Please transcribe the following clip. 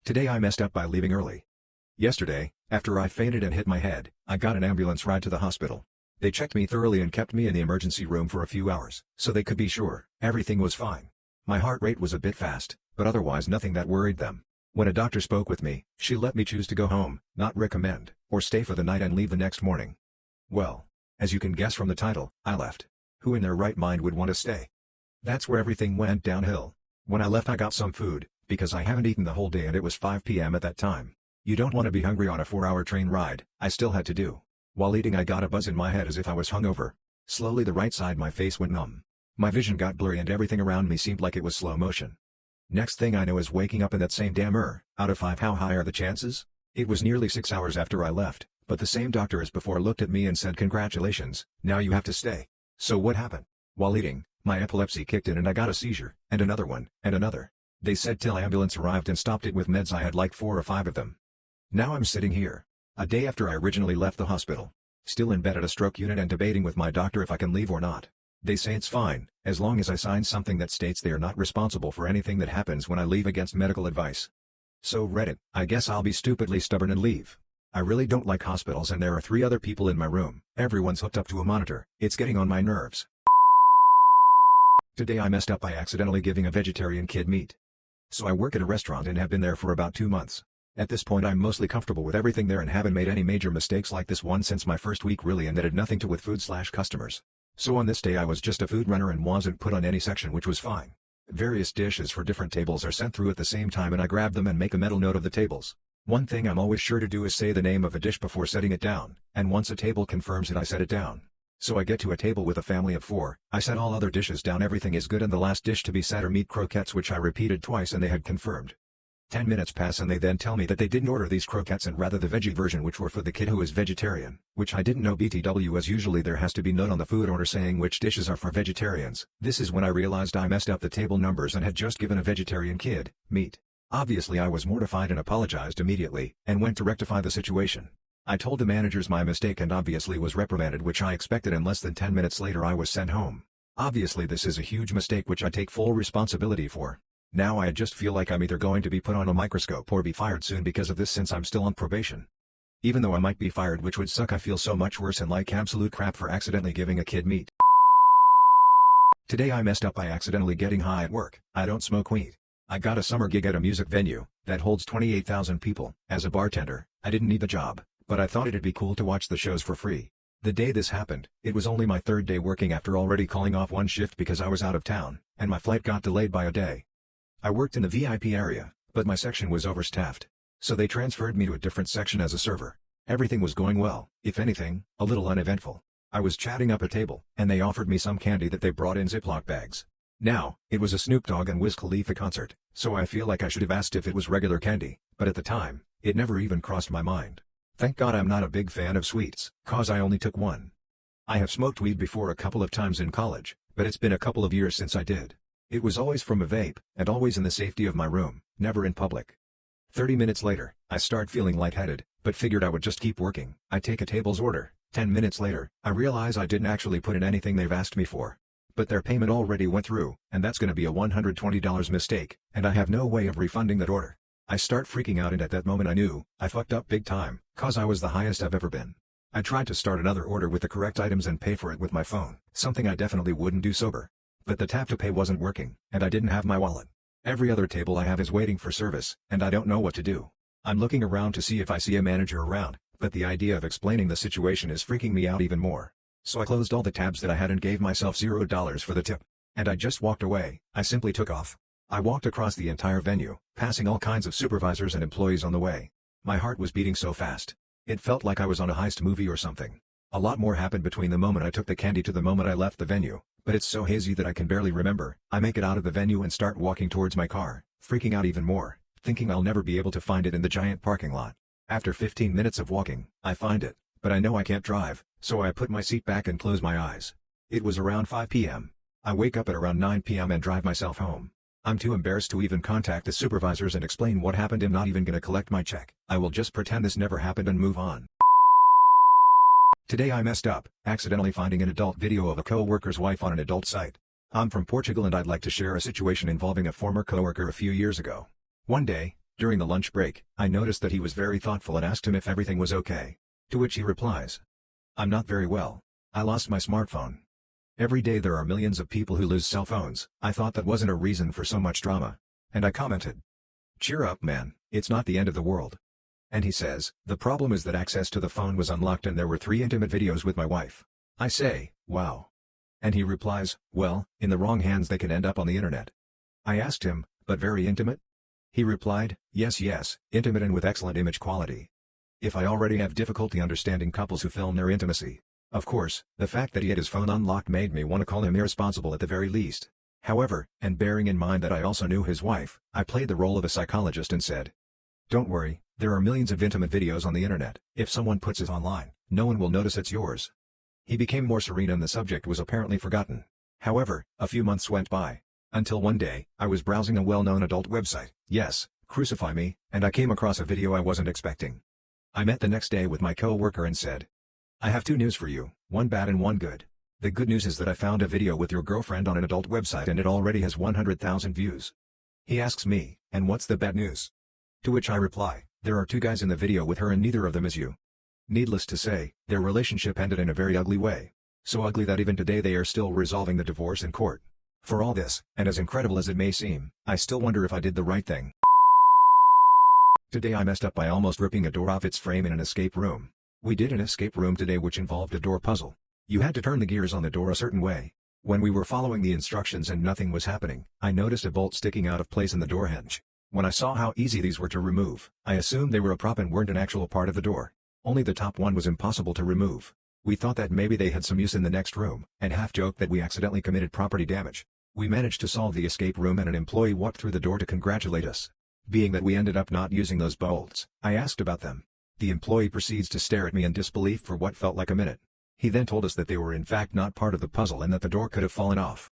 Today I messed up by leaving early. Yesterday, after I fainted and hit my head, I got an ambulance ride to the hospital. They checked me thoroughly and kept me in the emergency room for a few hours, so they could be sure everything was fine. My heart rate was a bit fast, but otherwise nothing that worried them. When a doctor spoke with me, she let me choose to go home, not recommend, or stay for the night and leave the next morning. Well, as you can guess from the title, I left. Who in their right mind would want to stay? That's where everything went downhill. When I left I got some food, because I haven't eaten the whole day and it was 5 p.m. at that time. You don't want to be hungry on a 4-hour train ride, I still had to do. While eating I got a buzz in my head as if I was hungover. Slowly the right side my face went numb. My vision got blurry and everything around me seemed like it was slow motion. Next thing I know is waking up in that same damn out of 5 how high are the chances? It was nearly 6 hours after I left, but the same doctor as before looked at me and said congratulations, now you have to stay. So what happened? While eating, my epilepsy kicked in and I got a seizure, and another one, and another. They said till ambulance arrived and stopped it with meds. I had like 4 or 5 of them. Now I'm sitting here, a day after I originally left the hospital, still in bed at a stroke unit and debating with my doctor if I can leave or not. They say it's fine, as long as I sign something that states they are not responsible for anything that happens when I leave against medical advice. So Reddit, I guess I'll be stupidly stubborn and leave. I really don't like hospitals and there are 3 other people in my room, everyone's hooked up to a monitor, it's getting on my nerves. Today I messed up by accidentally giving a vegetarian kid meat. So I work at a restaurant and have been there for about 2 months. At this point I'm mostly comfortable with everything there and haven't made any major mistakes like this one since my first week really, and that had nothing to do with food/customers. So on this day I was just a food runner and wasn't put on any section, which was fine. Various dishes for different tables are sent through at the same time and I grab them and make a mental note of the tables. One thing I'm always sure to do is say the name of a dish before setting it down, and once a table confirms it I set it down. So I get to a table with a family of 4, I set all other dishes down, everything is good, and the last dish to be set are meat croquettes, which I repeated twice and they had confirmed. 10 minutes pass and they then tell me that they didn't order these croquettes and rather the veggie version, which were for the kid who is vegetarian, which I didn't know BTW, as usually there has to be note on the food order saying which dishes are for vegetarians. This is when I realized I messed up the table numbers and had just given a vegetarian kid meat. Obviously I was mortified and apologized immediately, and went to rectify the situation. I told the managers my mistake and obviously was reprimanded, which I expected, and less than 10 minutes later I was sent home. Obviously this is a huge mistake which I take full responsibility for. Now I just feel like I'm either going to be put on a microscope or be fired soon because of this, since I'm still on probation. Even though I might be fired, which would suck, I feel so much worse and like absolute crap for accidentally giving a kid meat. Today I messed up by accidentally getting high at work. I don't smoke weed. I got a summer gig at a music venue that holds 28,000 people. As a bartender, I didn't need the job, but I thought it'd be cool to watch the shows for free. The day this happened, it was only my 3rd day working after already calling off 1 shift because I was out of town, and my flight got delayed by a day. I worked in the VIP area, but my section was overstaffed. So they transferred me to a different section as a server. Everything was going well, if anything, a little uneventful. I was chatting up a table, and they offered me some candy that they brought in Ziploc bags. Now, it was a Snoop Dogg and Wiz Khalifa concert, so I feel like I should have asked if it was regular candy, but at the time, it never even crossed my mind. Thank God I'm not a big fan of sweets, cause I only took 1. I have smoked weed before a couple of times in college, but it's been a couple of years since I did. It was always from a vape, and always in the safety of my room, never in public. 30 minutes later, I start feeling lightheaded, but figured I would just keep working. I take a table's order. 10 minutes later, I realize I didn't actually put in anything they've asked me for. But their payment already went through, and that's gonna be a $120 mistake, and I have no way of refunding that order. I start freaking out, and at that moment I knew I fucked up big time, cause I was the highest I've ever been. I tried to start another order with the correct items and pay for it with my phone, something I definitely wouldn't do sober. But the tap to pay wasn't working, and I didn't have my wallet. Every other table I have is waiting for service, and I don't know what to do. I'm looking around to see if I see a manager around, but the idea of explaining the situation is freaking me out even more. So I closed all the tabs that I had and gave myself $0 for the tip. And I just walked away. I simply took off. I walked across the entire venue, passing all kinds of supervisors and employees on the way. My heart was beating so fast. It felt like I was on a heist movie or something. A lot more happened between the moment I took the candy to the moment I left the venue, but it's so hazy that I can barely remember. I make it out of the venue and start walking towards my car, freaking out even more, thinking I'll never be able to find it in the giant parking lot. After 15 minutes of walking, I find it, but I know I can't drive, so I put my seat back and close my eyes. It was around 5 p.m. I wake up at around 9 p.m. and drive myself home. I'm too embarrassed to even contact the supervisors and explain what happened. I'm not even gonna collect my check. I will just pretend this never happened and move on. Today I messed up, accidentally finding an adult video of a co-worker's wife on an adult site. I'm from Portugal and I'd like to share a situation involving a former co-worker a few years ago. One day, During the lunch break, I noticed that he was very thoughtful and asked him if everything was okay. To which he replies, "I'm not very well. I lost my smartphone." Every day there are millions of people who lose cell phones. I thought that wasn't a reason for so much drama. And I commented, "Cheer up, man, it's not the end of the world." And he says, "The problem is that access to the phone was unlocked and there were 3 intimate videos with my wife." I say, "Wow." And he replies, "Well, in the wrong hands they can end up on the internet." I asked him, "But very intimate?" He replied, yes, intimate and with excellent image quality." If I already have difficulty understanding couples who film their intimacy. Of course, the fact that he had his phone unlocked made me want to call him irresponsible at the very least. However, and bearing in mind that I also knew his wife, I played the role of a psychologist and said, "Don't worry, there are millions of intimate videos on the internet. If someone puts it online, no one will notice it's yours." He became more serene and the subject was apparently forgotten. However, a few months went by. Until one day, I was browsing a well-known adult website, yes, crucify me, and I came across a video I wasn't expecting. I met the next day with my co-worker and said, "I have 2 news for you, one bad and one good. The good news is that I found a video with your girlfriend on an adult website and it already has 100,000 views." He asks me, "And what's the bad news?" To which I reply, "There are 2 guys in the video with her and neither of them is you." Needless to say, their relationship ended in a very ugly way. So ugly that even today they are still resolving the divorce in court. For all this, and as incredible as it may seem, I still wonder if I did the right thing. Today I messed up by almost ripping a door off its frame in an escape room. We did an escape room today which involved a door puzzle. You had to turn the gears on the door a certain way. When we were following the instructions and nothing was happening, I noticed a bolt sticking out of place in the door hinge. When I saw how easy these were to remove, I assumed they were a prop and weren't an actual part of the door. Only the top one was impossible to remove. We thought that maybe they had some use in the next room, and half-joked that we accidentally committed property damage. We managed to solve the escape room and an employee walked through the door to congratulate us. Being that we ended up not using those bolts, I asked about them. The employee proceeds to stare at me in disbelief for what felt like a minute. He then told us that they were in fact not part of the puzzle and that the door could have fallen off.